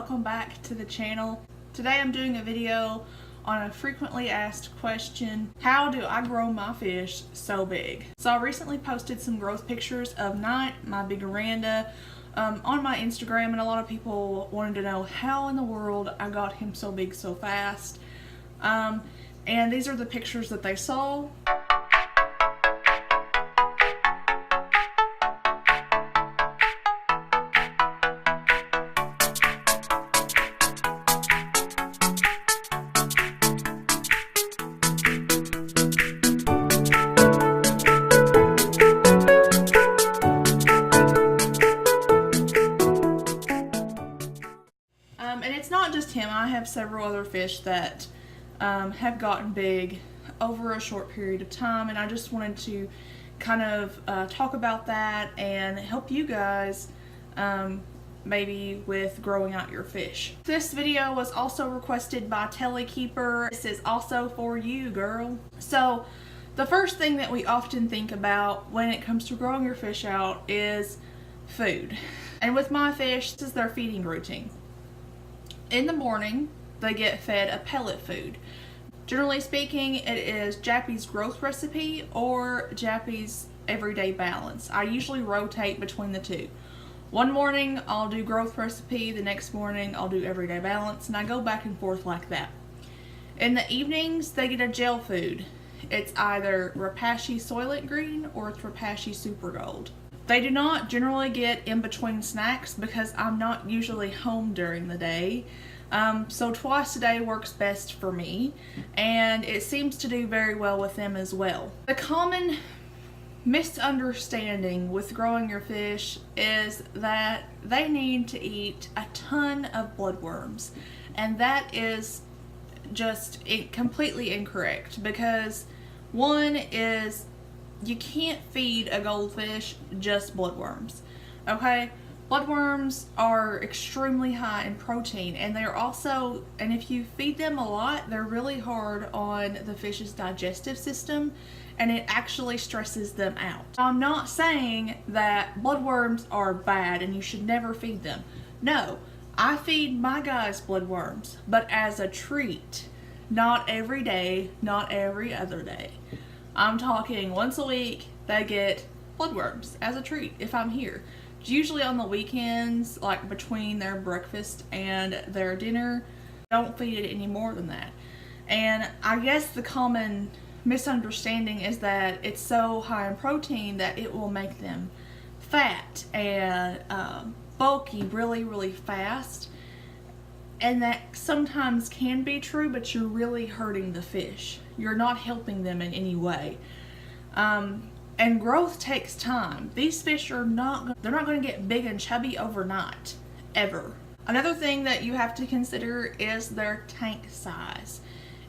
welcome back to the channel. Today I'm doing a video on a frequently asked question: how do I grow my fish so big? So I recently posted some growth pictures of Knight, my big Oranda, on my Instagram, and a lot of people wanted to know how in the world I got him so big so fast. And these are the pictures that they saw. And it's not just him. I have several other fish that have gotten big over a short period of time, and I just wanted to kind of talk about that and help you guys maybe with growing out your fish. This video was also requested by Telekeeper. This is also for you, girl. So the first thing that we often think about when it comes to growing your fish out is food. And with my fish, this is their feeding routine. In the morning, they get fed a pellet food. Generally speaking, it is Jappy's growth recipe or Jappy's everyday balance. I usually rotate between the two. One morning, I'll do growth recipe. The next morning, I'll do everyday balance, and I go back and forth like that. In the evenings, they get a gel food. It's either Repashy Soylent Green or it's Repashy Super Gold. They do not generally get in between snacks because I'm not usually home during the day. So twice a day works best for me, and it seems to do very well with them as well. The common misunderstanding with growing your fish is that they need to eat a ton of bloodworms, and that is just completely incorrect, because one is, you can't feed a goldfish just bloodworms, okay? Bloodworms are extremely high in protein, and they're also, and if you feed them a lot, they're really hard on the fish's digestive system, and it actually stresses them out. I'm not saying that bloodworms are bad and you should never feed them. No, I feed my guys bloodworms, but as a treat, not every day, not every other day. I'm talking once a week, they get bloodworms as a treat if I'm here. It's usually on the weekends, like between their breakfast and their dinner. Don't feed it any more than that. And I guess the common misunderstanding is that it's so high in protein that it will make them fat and bulky really, really fast. And that sometimes can be true, but you're really hurting the fish. You're not helping them in any way. And growth takes time. These fish are they're not going to get big and chubby overnight, ever. Another thing that you have to consider is their tank size.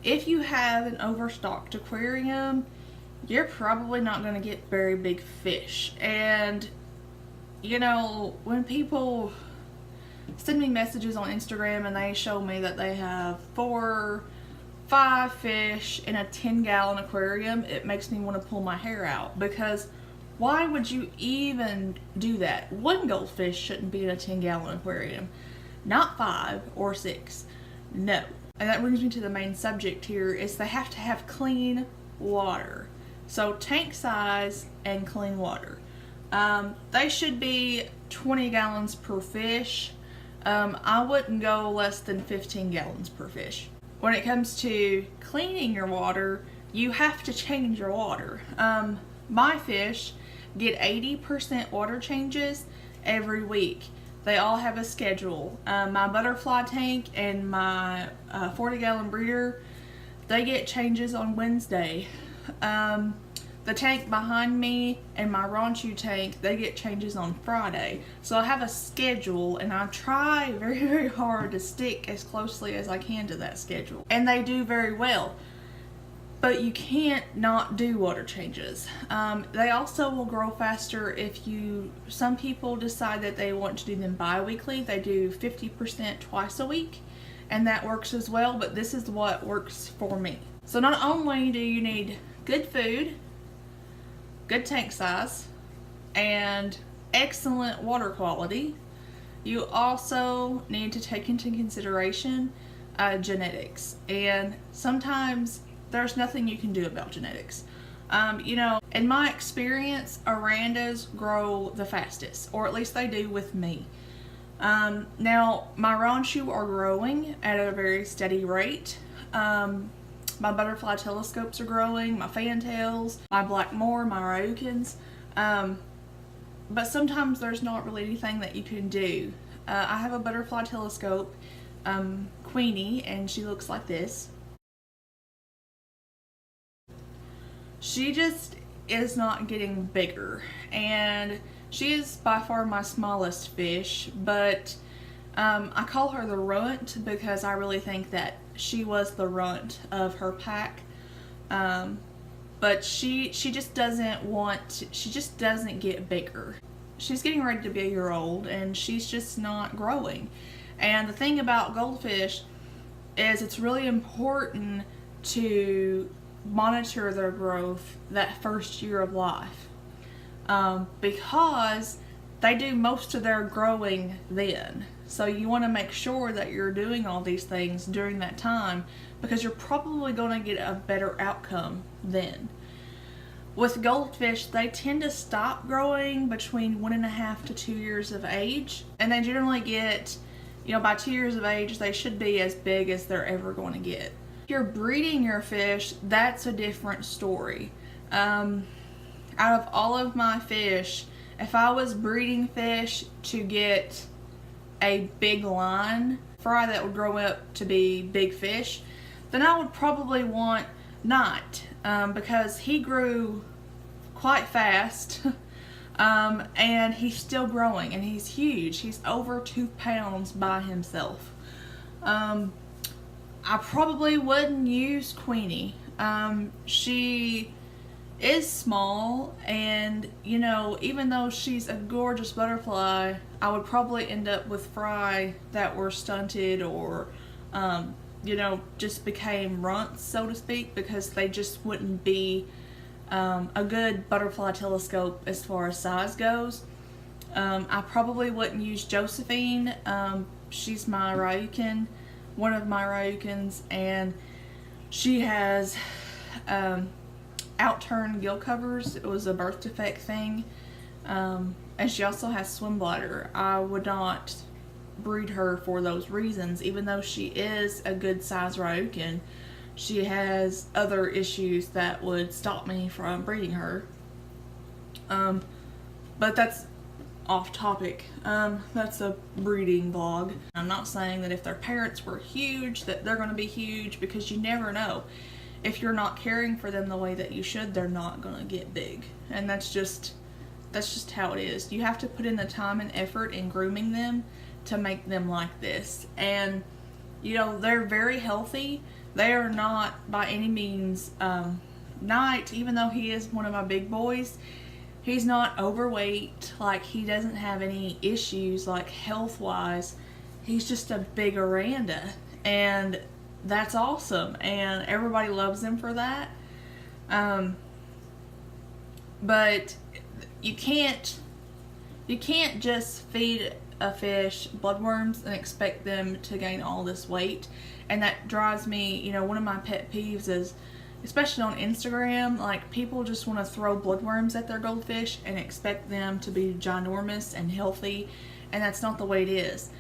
If you have an overstocked aquarium, you're probably not going to get very big fish. And, you know, when people send me messages on Instagram and they show me that they have 4 or 5 fish in a 10-gallon aquarium, it makes me want to pull my hair out, because why would you even do that? One goldfish shouldn't be in a 10-gallon aquarium, not 5 or 6. No. And that brings me to the main subject here, is they have to have clean water. So tank size and clean water. They should be 20 gallons per fish. I wouldn't go less than 15 gallons per fish. When it comes to cleaning your water, you have to change your water. My fish get 80% water changes every week. They all have a schedule. My butterfly tank and my 40-gallon breeder, they get changes on Wednesday. The tank behind me and my Ranchu tank, they get changes on Friday. So I have a schedule, and I try very, very hard to stick as closely as I can to that schedule. And they do very well. But you can't not do water changes. They also will grow faster if some people decide that they want to do them bi-weekly. They do 50% twice a week, and that works as well, but this is what works for me. So not only do you need good food, good tank size, and excellent water quality, you also need to take into consideration genetics, and sometimes there's nothing you can do about genetics. In my experience, Arandas grow the fastest, or at least they do with me. Now, my Ranchu are growing at a very steady rate. My butterfly telescopes are growing, my fantails, my Blackmore, my Ryukins. But sometimes there's not really anything that you can do. I have a butterfly telescope, Queenie, and she looks like this. She just is not getting bigger, and she is by far my smallest fish, but I call her the runt because I really think that she was the runt of her pack. But she just doesn't she just doesn't get bigger. She's getting ready to be a year old, and she's just not growing. And the thing about goldfish is it's really important to monitor their growth that first year of life, because they do most of their growing then. So you want to make sure that you're doing all these things during that time, because you're probably going to get a better outcome then. With goldfish, they tend to stop growing between 1.5 to 2 years of age, and they generally get, by 2 years of age, they should be as big as they're ever going to get. If you're breeding your fish, that's a different story. Out of all of my fish, if I was breeding fish to get a big line fry that would grow up to be big fish, then I would probably want Knight, because he grew quite fast, and he's still growing, and he's huge. He's over 2 pounds by himself. I probably wouldn't use Queenie. She is small, and even though she's a gorgeous butterfly, I would probably end up with fry that were stunted, or just became runts, so to speak, because they just wouldn't be a good butterfly telescope as far as size goes. I probably wouldn't use Josephine. She's my Ryukin, one of my Ryukins, and she has outturned gill covers. It was a birth defect thing, and she also has swim bladder. I would not breed her for those reasons. Even though she is a good size Ryukin, she has other issues that would stop me from breeding her. But that's off topic. That's a breeding vlog. I'm not saying that if their parents were huge that they're going to be huge, because you never know. If you're not caring for them the way that you should, they're not going to get big. And that's just how it is. You have to put in the time and effort in grooming them to make them like this. And they're very healthy. They are not by any means Knight, even though he is one of my big boys, he's not overweight. Like, he doesn't have any issues like health wise. He's just a big Aranda, and that's awesome, and everybody loves him for that. But you can't just feed a fish bloodworms and expect them to gain all this weight. And that drives me, one of my pet peeves is, especially on Instagram, like, people just want to throw bloodworms at their goldfish and expect them to be ginormous and healthy, and that's not the way it is.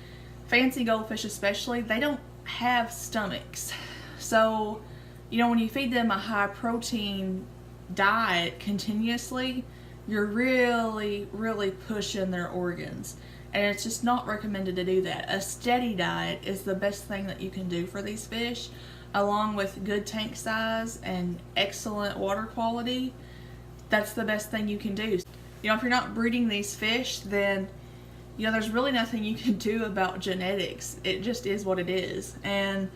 Fancy goldfish especially, they don't have stomachs. So, when you feed them a high protein diet continuously, you're really, really pushing their organs. And it's just not recommended to do that. A steady diet is the best thing that you can do for these fish, along with good tank size and excellent water quality. That's the best thing you can do. If you're not breeding these fish, then there's really nothing you can do about genetics. It just is what it is. And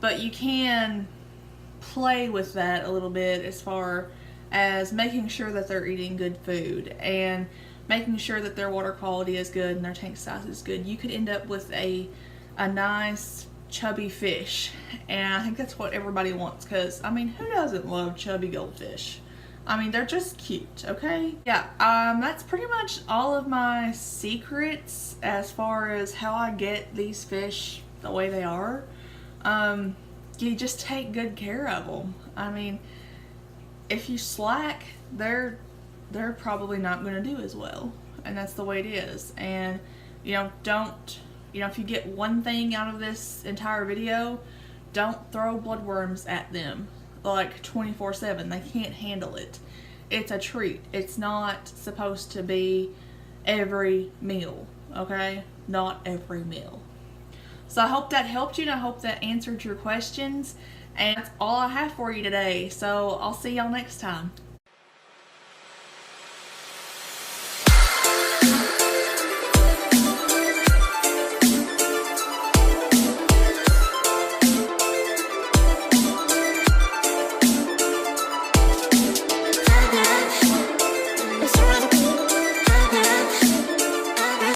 but you can play with that a little bit, as far as making sure that they're eating good food and making sure that their water quality is good and their tank size is good. You could end up with a nice chubby fish, and I think that's what everybody wants, because who doesn't love chubby goldfish? I mean, they're just cute, okay? Yeah, that's pretty much all of my secrets as far as how I get these fish the way they are. You just take good care of them. I mean, if you slack, they're probably not going to do as well, and that's the way it is. And don't, if you get one thing out of this entire video, don't throw bloodworms at them like 24/7. They can't handle it. It's a treat. It's not supposed to be every meal, okay? Not every meal. So I hope that helped you, and I hope that answered your questions. And that's all I have for you today. So I'll see y'all next time.